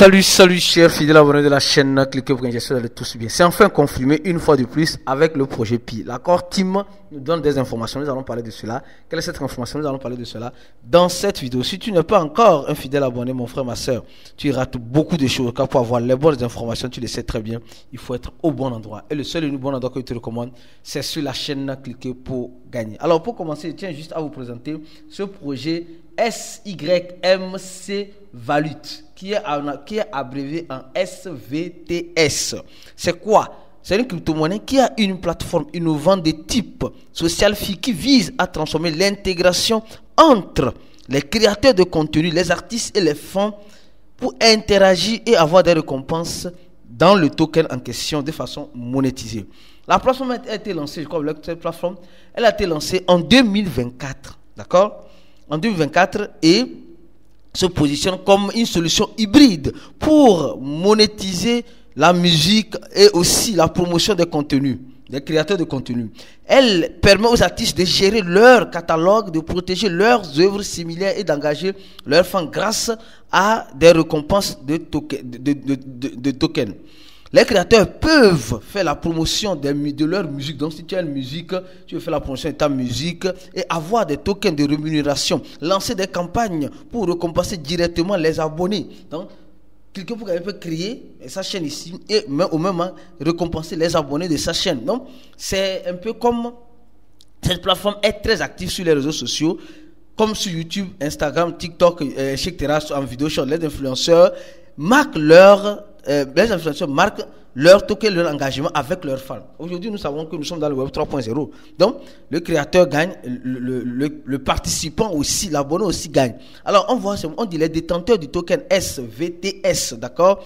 Salut chers fidèles abonnés de la chaîne, cliquez pour gagner, j'espère que vous allez tous bien. C'est enfin confirmé une fois de plus avec le projet Pi. L'accord Team nous donne des informations, nous allons parler de cela. Quelle est cette information? Nous allons parler de cela dans cette vidéo. Si tu n'es pas encore un fidèle abonné, mon frère, ma soeur, tu rates beaucoup de choses. Car pour avoir les bonnes informations, tu le sais très bien, il faut être au bon endroit. Et le seul et unique bon endroit que je te recommande, c'est sur la chaîne, cliquez pour gagner. Alors pour commencer, je tiens juste à vous présenter ce projet SYMC Valute, qui est abrévé en SVTS. C'est quoi? C'est une crypto-monnaie qui a une plateforme innovante de type social fi qui vise à transformer l'intégration entre les créateurs de contenu, les artistes et les fans pour interagir et avoir des récompenses dans le token en question de façon monétisée. La plateforme a été lancée, je crois, cette plateforme, elle a été lancée en 2024, d'accord? En 2024 et se positionne comme une solution hybride pour monétiser la musique et aussi la promotion des contenus, des créateurs de contenu. Elle permet aux artistes de gérer leur catalogue, de protéger leurs œuvres similaires et d'engager leurs fans grâce à des récompenses de tokens. Les créateurs peuvent faire la promotion de leur musique. Donc, si tu as une musique, tu veux faire la promotion de ta musique et avoir des tokens de rémunération. Lancer des campagnes pour récompenser directement les abonnés. Donc, quelqu'un peut créer sa chaîne ici et au même moment récompenser les abonnés de sa chaîne. Donc, c'est un peu comme cette plateforme est très active sur les réseaux sociaux, comme sur YouTube, Instagram, TikTok, etc. En vidéo short, les influenceurs marquent leur token, leur engagement avec leurs fans. Aujourd'hui, nous savons que nous sommes dans le Web 3.0. Donc, le créateur gagne, le participant aussi, l'abonné aussi gagne. Alors, on dit les détenteurs du token SVTS, d'accord,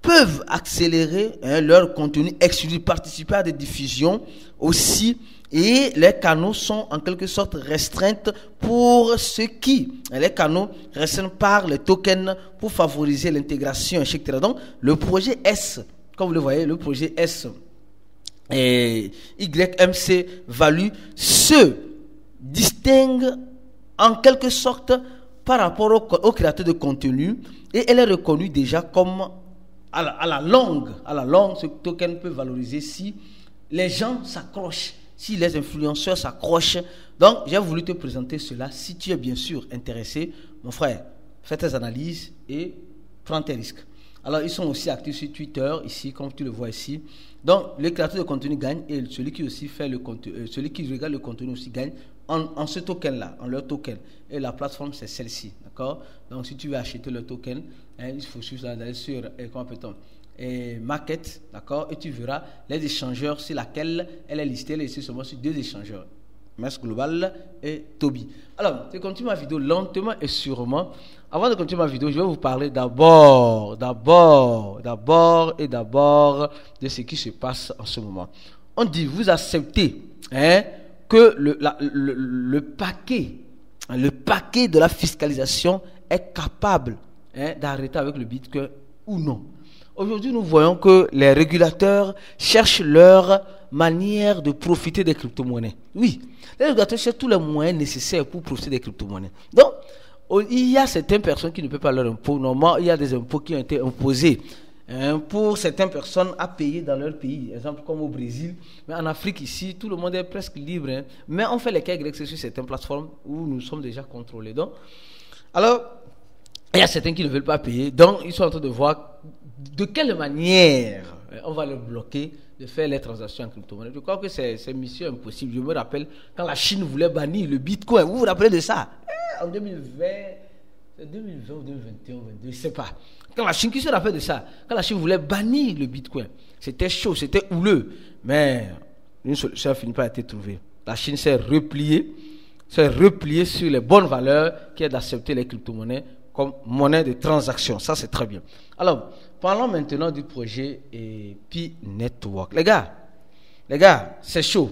peuvent accélérer leur contenu exclusif, participer à des diffusions aussi. Et les canaux sont en quelque sorte restreints pour ceux qui, les canaux restreints par les tokens pour favoriser l'intégration, etc. Donc, le projet S, comme vous le voyez, le projet S et YMC Value se distingue en quelque sorte par rapport aux créateurs de contenu et elle est reconnue déjà comme à la longue, ce token peut valoriser si les gens s'accrochent. Si les influenceurs s'accrochent. Donc, j'ai voulu te présenter cela. Si tu es bien sûr intéressé, mon frère, fais tes analyses et prends tes risques. Alors, ils sont aussi actifs sur Twitter, ici, comme tu le vois ici. Donc, le créateur de contenu gagne et celui qui aussi fait le contenu, celui qui regarde le contenu aussi gagne en ce token-là, en leur token. Et la plateforme, c'est celle-ci, d'accord? Donc, si tu veux acheter le token, il faut juste aller sur, comment peut-on, et market, d'accord, et tu verras les échangeurs sur laquelle elle est listée. Elle est listée seulement sur deux échangeurs, Mess Global et Toby. Alors, je continue ma vidéo lentement et sûrement. Avant de continuer ma vidéo, je vais vous parler d'abord de ce qui se passe en ce moment. On dit, vous acceptez que le paquet de la fiscalisation est capable d'arrêter avec le Bitcoin ou non. Aujourd'hui, nous voyons que les régulateurs cherchent leur manière de profiter des crypto-monnaies. Oui, les régulateurs cherchent tous les moyens nécessaires pour profiter des crypto-monnaies. Donc, il y a certaines personnes qui ne paient pas leur impôt. Normalement, il y a des impôts qui ont été imposés pour certaines personnes à payer dans leur pays. Par exemple, comme au Brésil. Mais en Afrique, ici, tout le monde est presque libre. Mais on fait les cas grecs sur certaines plateformes où nous sommes déjà contrôlés. Donc, alors, il y a certains qui ne veulent pas payer. Donc, ils sont en train de voir de quelle manière on va le bloquer de faire les transactions en crypto-monnaie. Je crois que c'est mission impossible. Je me rappelle quand la Chine voulait bannir le Bitcoin. Vous vous rappelez de ça? En 2020, c'est 2020 ou 2021 ou 2022, je ne sais pas. Quand la Chine, qui se rappelle de ça? Quand la Chine voulait bannir le Bitcoin, c'était chaud, c'était houleux. Mais une solution n'a fini par être trouvée. La Chine s'est repliée sur les bonnes valeurs qui est d'accepter les crypto-monnaies comme monnaie de transaction. Ça, c'est très bien. Alors, parlons maintenant du projet Pi Network. Les gars, c'est chaud.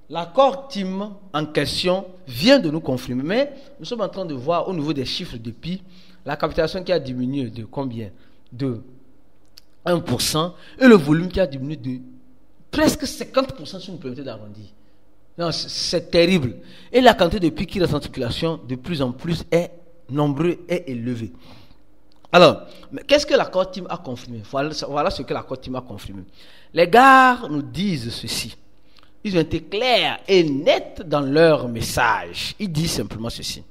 L'accord Team en question vient de nous confirmer, mais nous sommes en train de voir au niveau des chiffres de Pi, la capitalisation qui a diminué de combien? De 1% et le volume qui a diminué de presque 50% si vous me permettez d'arrondir. Non, c'est terrible. Et la quantité de Pi qui reste en circulation de plus en plus est nombreux et élevé. Alors, mais qu'est-ce que l'accord team a confirmé? Voilà ce que l'accord team a confirmé. Les gars nous disent ceci. Ils ont été clairs et nets dans leur message. Ils disent simplement ceci.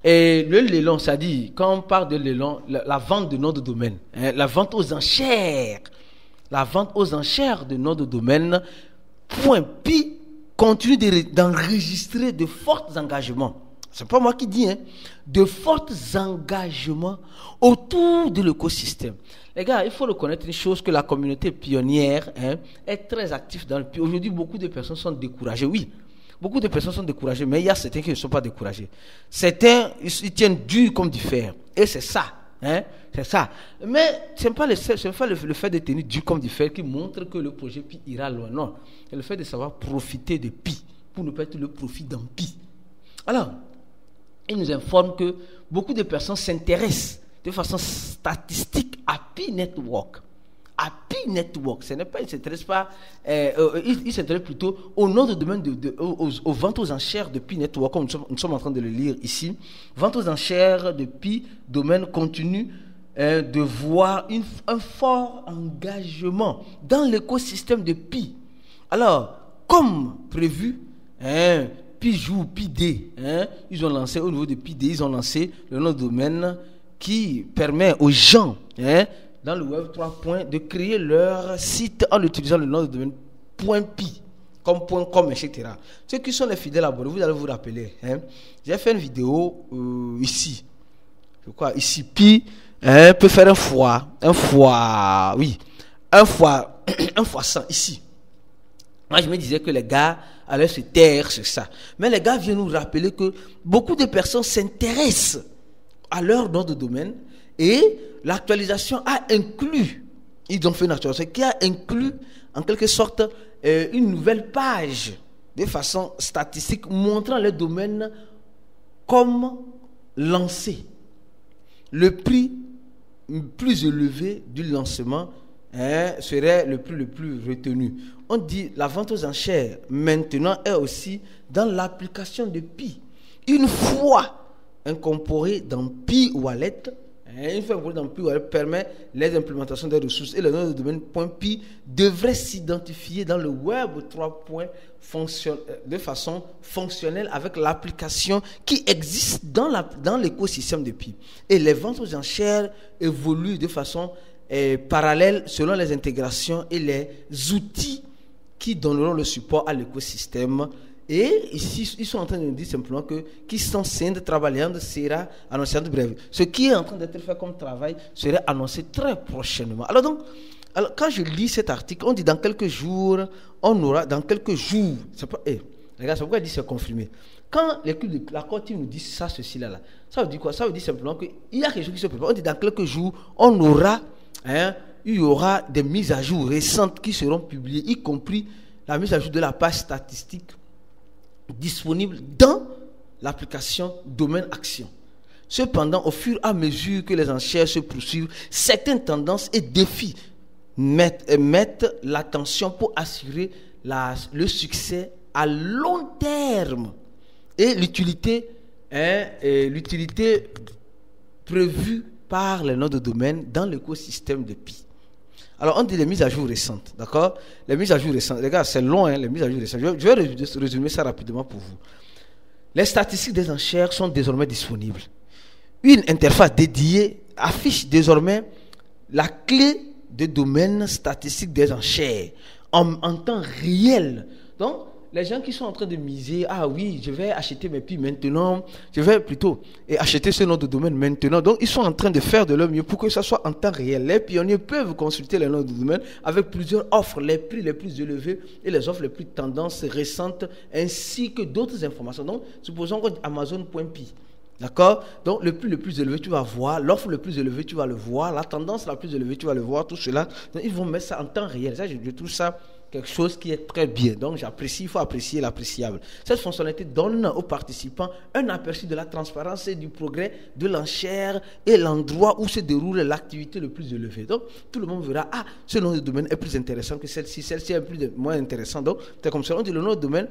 Et le l'élan, ça dit, quand on parle de l'élan, la vente de noms de domaine, la vente aux enchères, de noms de domaine, point pi, continue d'enregistrer de forts engagements. C'est pas moi qui dis, de forts engagements autour de l'écosystème. Les gars, il faut reconnaître une chose, que la communauté pionnière est très active dans le pays. Aujourd'hui, beaucoup de personnes sont découragées. Oui, beaucoup de personnes sont découragées, mais il y a certains qui ne sont pas découragés. Certains, ils tiennent dur comme du fer. Et c'est ça. C'est ça. Mais ce n'est pas, le fait de tenir dur comme du fer qui montre que le projet Pi ira loin. Non. C'est le fait de savoir profiter de Pi pour ne pas être le profit d'un Pi. Alors, il nous informe que beaucoup de personnes s'intéressent de façon statistique à Pi Network. À Pi Network. Ce n'est pas, ils ne s'intéressent pas, ils s'intéressent plutôt au nom de domaine, aux ventes aux enchères de Pi Network, comme nous sommes en train de le lire ici. Ventes aux enchères de Pi, domaine continue de voir un fort engagement dans l'écosystème de Pi. Alors, comme prévu, Pi joue, Pi D, ils ont lancé au niveau de Pi D, ils ont lancé le nom de domaine qui permet aux gens, dans le Web 3. De créer leur site en utilisant le nom de domaine .pi, comme .com, etc. Ceux qui sont les fidèles abonnés, vous allez vous rappeler. J'ai fait une vidéo ici. Je crois, ici, Pi peut faire un fois 100 ici. Moi, je me disais que les gars allaient se taire sur ça. Mais les gars viennent nous rappeler que beaucoup de personnes s'intéressent à leur nom de domaine et l'actualisation a inclus, ils ont fait une actualisation qui a inclus en quelque sorte une nouvelle page de façon statistique montrant les domaines comme lancés. Le prix plus élevé du lancement serait le plus retenu. On dit la vente aux enchères maintenant est aussi dans l'application de Pi. Une fois incorporé dans Pi Wallet, permet les implémentations des ressources et le nom de domaine .pi devrait s'identifier dans le Web 3. De façon fonctionnelle avec l'application qui existe dans l'écosystème de Pi. Et les ventes aux enchères évoluent de façon parallèle selon les intégrations et les outils qui donneront le support à l'écosystème. Et ici, ils sont en train de nous dire simplement que qui sont trabalhando sera annoncé en bref. Ce qui est en train d'être fait comme travail sera annoncé très prochainement. Alors, quand je lis cet article, on dit dans quelques jours, c'est pas, les gars, c'est pourquoi il dit c'est confirmé. Quand l'équipe de l'accord team nous dit ça, ceci, là, ça veut dire quoi? Ça veut dire simplement qu'il y a quelque chose qui se prépare. On dit dans quelques jours, il y aura des mises à jour récentes qui seront publiées, y compris la mise à jour de la page statistique disponible dans l'application Domaine Action. Cependant, au fur et à mesure que les enchères se poursuivent, certaines tendances et défis mettent l'attention pour assurer le succès à long terme et l'utilité prévue par les noms de domaine dans l'écosystème de Pi. Alors, on dit les mises à jour récentes, d'accord? Les mises à jour récentes, les gars, c'est long, les mises à jour récentes. Je vais résumer ça rapidement pour vous. Les statistiques des enchères sont désormais disponibles. Une interface dédiée affiche désormais la clé de domaine statistique des enchères en temps réel. Donc, les gens qui sont en train de miser, je vais acheter mes Pi maintenant, je vais plutôt acheter ce nom de domaine maintenant. Donc, ils sont en train de faire de leur mieux pour que ça soit en temps réel. Les pionniers peuvent consulter les noms de domaine avec plusieurs offres, les prix les plus élevés et les offres les plus tendances récentes, ainsi que d'autres informations. Donc, supposons que Amazon.pi. D'accord? Donc, le prix le plus élevé, tu vas voir. L'offre le plus élevée, tu vas le voir. La tendance la plus élevée, tu vas le voir. Tout cela. Donc, ils vont mettre ça en temps réel. Ça, je trouve ça quelque chose qui est très bien. Donc, il faut apprécier l'appréciable. Cette fonctionnalité donne aux participants un aperçu de la transparence et du progrès de l'enchère et l'endroit où se déroule l'activité le plus élevée. Donc, tout le monde verra, ce nom de domaine est plus intéressant que celle-ci. Celle-ci est moins intéressante. Donc, c'est comme ça. On dit le nom de domaine,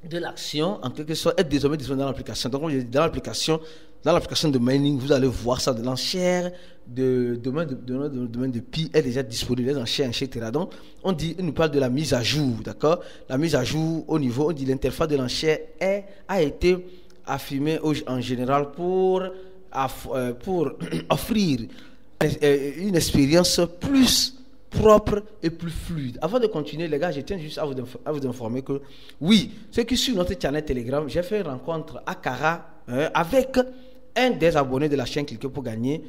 de l'action, en quelque sorte, est désormais disponible dans l'application. Donc, dans l'application, dans l'application de mining, vous allez voir ça, de l'enchère de domaine de Pi est déjà disponible, les enchères, etc. Donc, on nous parle de la mise à jour, d'accord? La mise à jour au niveau, on dit l'interface de l'enchère a été affirmée en général pour offrir une expérience plus propre et plus fluide. Avant de continuer, les gars, je tiens juste à vous informer que oui, ceux qui suivent notre channel Telegram, j'ai fait une rencontre à Cara avec un des abonnés de la chaîne Cliquez pour gagner.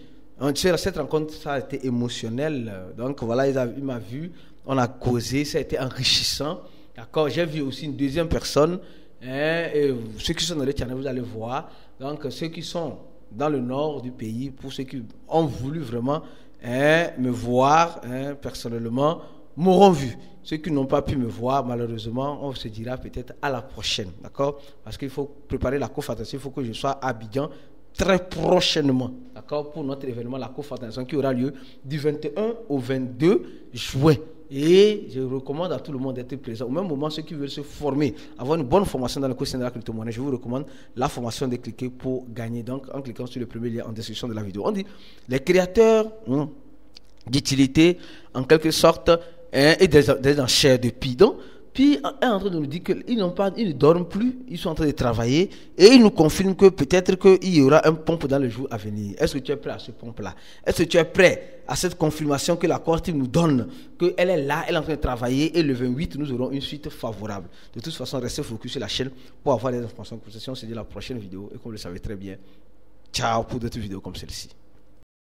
Cette rencontre, ça a été émotionnel. Donc voilà, il m'a vu, on a causé, ça a été enrichissant. D'accord, j'ai vu aussi une deuxième personne. Et ceux qui sont dans le channel, vous allez voir. Donc ceux qui sont dans le nord du pays, pour ceux qui ont voulu vraiment me voir personnellement, m'auront vu. Ceux qui n'ont pas pu me voir, malheureusement, on se dira peut-être à la prochaine, d'accord? Parce qu'il faut préparer la co-fondation, il faut que je sois à Abidjan très prochainement, d'accord? Pour notre événement, la co-fondation qui aura lieu du 21 au 22 juin. Et je recommande à tout le monde d'être présent. Au même moment, ceux qui veulent se former, avoir une bonne formation dans le cours de la crypto-monnaie, je vous recommande la formation de Cliquer pour gagner. Donc, en cliquant sur le premier lien en description de la vidéo. On dit, les créateurs d'utilité, en quelque sorte, et des enchères de Pi. Donc, Pi est en train de nous dire qu'ils ne dorment plus, ils sont en train de travailler et ils nous confirment que peut-être qu'il y aura un pompe dans le jour à venir. Est-ce que tu es prêt à ce pompe-là? Est-ce que tu es prêt à cette confirmation que la Core Team nous donne, qu'elle est là, elle est en train de travailler et le 28, nous aurons une suite favorable. De toute façon, restez focus sur la chaîne pour avoir des informations. On se dit à la prochaine vidéo et comme vous le savez très bien, ciao pour d'autres vidéos comme celle-ci.